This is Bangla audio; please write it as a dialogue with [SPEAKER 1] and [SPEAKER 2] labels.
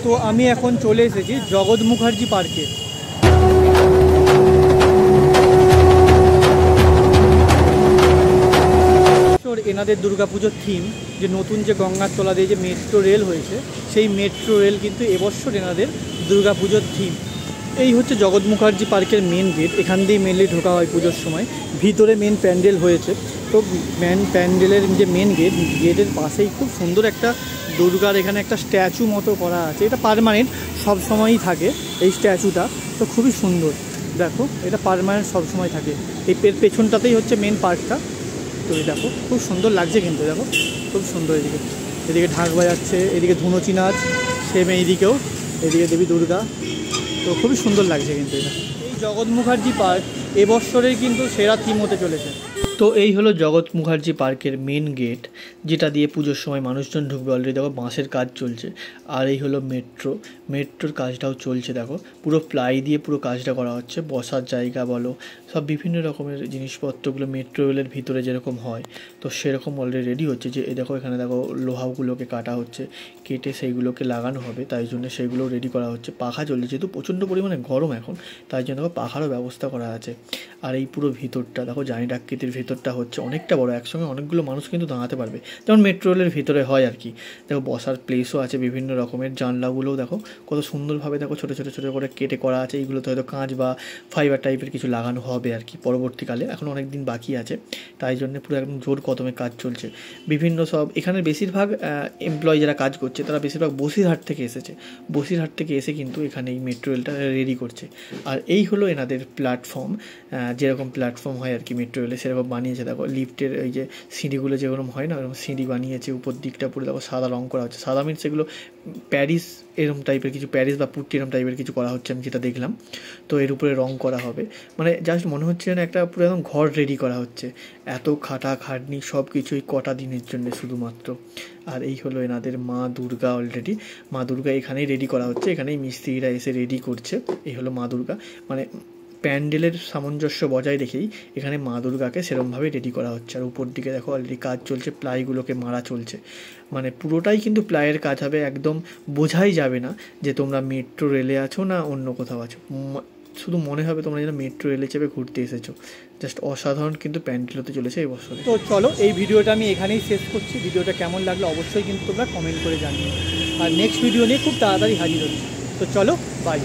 [SPEAKER 1] তো আমি এখন চলে এসেছি জগৎ মুখার্জি পার্কে। এনাদের দুর্গাপুজোর থিম যে নতুন যে গঙ্গার তলা দিয়ে যে মেট্রো রেল হয়েছে, সেই মেট্রো রেল কিন্তু এবছর এনাদের দুর্গাপুজোর থিম। এই হচ্ছে জগৎ মুখার্জি পার্কের মেন গেট, এখান দিয়েই মেনলি ঢোকা হয় পুজোর সময়। ভিতরে মেন প্যান্ডেল হয়েছে, তো মেন প্যান্ডেলের যে মেন গেটের পাশেই খুব সুন্দর একটা দুর্গার এখানে একটা স্ট্যাচু মতো করা আছে। এটা পার্মানেন্ট সব সময়ই থাকে এই স্ট্যাচুটা, তো খুবই সুন্দর। দেখো এটা পার্মানেন্ট সব সময় থাকে। এই পেছনটাতেই হচ্ছে মেন পার্কটা। তো এই দেখো খুব সুন্দর লাগছে, কিন্তু দেখো খুব সুন্দর। এদিকে ঢাক বাজাচ্ছে, এদিকে ধুনুচি নাচ, সেম এইদিকেও, এদিকে দেবী দুর্গা। তো খুবই সুন্দর লাগছে কিন্তু এটা। এই জগৎ মুখার্জি পার্ক এবছরের কিন্তু সেরা থিম হতে চলেছে। তো এই হলো জগৎ মুখার্জি পার্কের মেন গেট, যেটা দিয়ে পুজোর সময় মানুষজন ঢুকবে। অলরেডি দেখো বাঁশের কাজ চলছে। আর এই হলো মেট্রোর কাজটাও চলছে। দেখো পুরো প্লাই দিয়ে পুরো কাজটা করা হচ্ছে। বসার জায়গা বলো, সব বিভিন্ন রকমের জিনিসপত্রগুলো মেট্রো রেলের ভিতরে যেরকম হয়, তো সেরকম অলরেডি রেডি হচ্ছে। যে দেখো এখানে দেখো লোহাগুলোকে কাটা হচ্ছে, কেটে সেইগুলোকে লাগানো হবে, তাই জন্য সেইগুলো রেডি করা হচ্ছে। পাখা চলছে, যেহেতু প্রচণ্ড পরিমাণে গরম এখন, তাই জন্য দেখো পাখারও ব্যবস্থা করা আছে। আর এই পুরো ভিতরটা দেখো জায়নিট আকৃতির ভিতরটা হচ্ছে অনেকটা বড়, একসঙ্গে অনেকগুলো মানুষ কিন্তু দাঁড়াতে পারবে, যেমন মেট্রো রেলের ভিতরে হয় আর কি। দেখো বসার প্লেসও আছে বিভিন্ন রকমের। জানলাগুলোও দেখো কত সুন্দরভাবে দেখো ছোটো ছোটো ছোটো করে কেটে করা আছে। এইগুলোতে হয়তো কাঁচ বা ফাইবার টাইপের কিছু লাগানো হবে আর কি পরবর্তীকালে, এখন অনেক দিন বাকি আছে, তাই জন্য পুরো একদম জোর কদমে কাজ চলছে। বিভিন্ন সব এখানে বেশিরভাগ এমপ্লয়ি যারা কাজ করছে তারা বেশিরভাগ বসিরহাট থেকে এসেছে। বসিরহাট থেকে এসে কিন্তু এখানে এই মেট্রো রেলটা রেডি করছে। আর এই হলো এনাদের প্ল্যাটফর্ম, যেরকম প্ল্যাটফর্ম হয় আর কি মেট্রো রেলে, সেরকম বানিয়েছে। দেখো লিফটের ওই যে সিঁড়িগুলো যেরকম হয় না, ওরকম সিঁড়ি বানিয়েছে। উপর দিকটা পুরো দেখো সাদা রঙ করা হচ্ছে। সাদা মিনস এগুলো প্যারিস এরকম টাইপের কিছু, প্যারিস বা পুট্টি এরকম টাইপের কিছু করা হচ্ছে, আমি যেটা দেখলাম। তো এর উপরে রঙ করা হবে, মানে জাস্ট মনে হচ্ছে না একটা পুরো একদম ঘর রেডি করা হচ্ছে। এত খাটাখাটনি সব কিছুই কটা দিনের জন্য শুধুমাত্র। আর এই হলো এনাদের মা দুর্গা। অলরেডি মা দুর্গা এখানেই রেডি করা হচ্ছে, এখানেই মিস্ত্রিরা এসে রেডি করছে। এই হলো মা দুর্গা, মানে প্যান্ডেলের সামঞ্জস্য বজায় রেখেই এখানে মা দুর্গাকে সেরমভাবে রেডি করা হচ্ছে। আর উপর দিকে দেখো অলরেডি কাজ চলছে, প্লাইগুলোকে মারা চলছে। মানে পুরোটাই কিন্তু প্লাইয়ের কাজ হবে, একদম বোঝাই যাবে না যে তোমরা মেট্রো রেলে আছো না অন্য কোথাও আছো। শুধু মনে হবে তোমরা যেন মেট্রো রেলে চেপে ঘুরতে এসেছো। জাস্ট অসাধারণ কিন্তু প্যান্ডেল হতে চলেছে এই বছরে। তো চলো এই ভিডিওটা আমি এখানেই শেষ করছি। ভিডিওটা কেমন লাগলো অবশ্যই কিন্তু তোমরা কমেন্ট করে জানিও। আর নেক্সট ভিডিও নিয়ে খুব তাড়াতাড়ি হাজির হচ্ছি। তো চলো, বাই।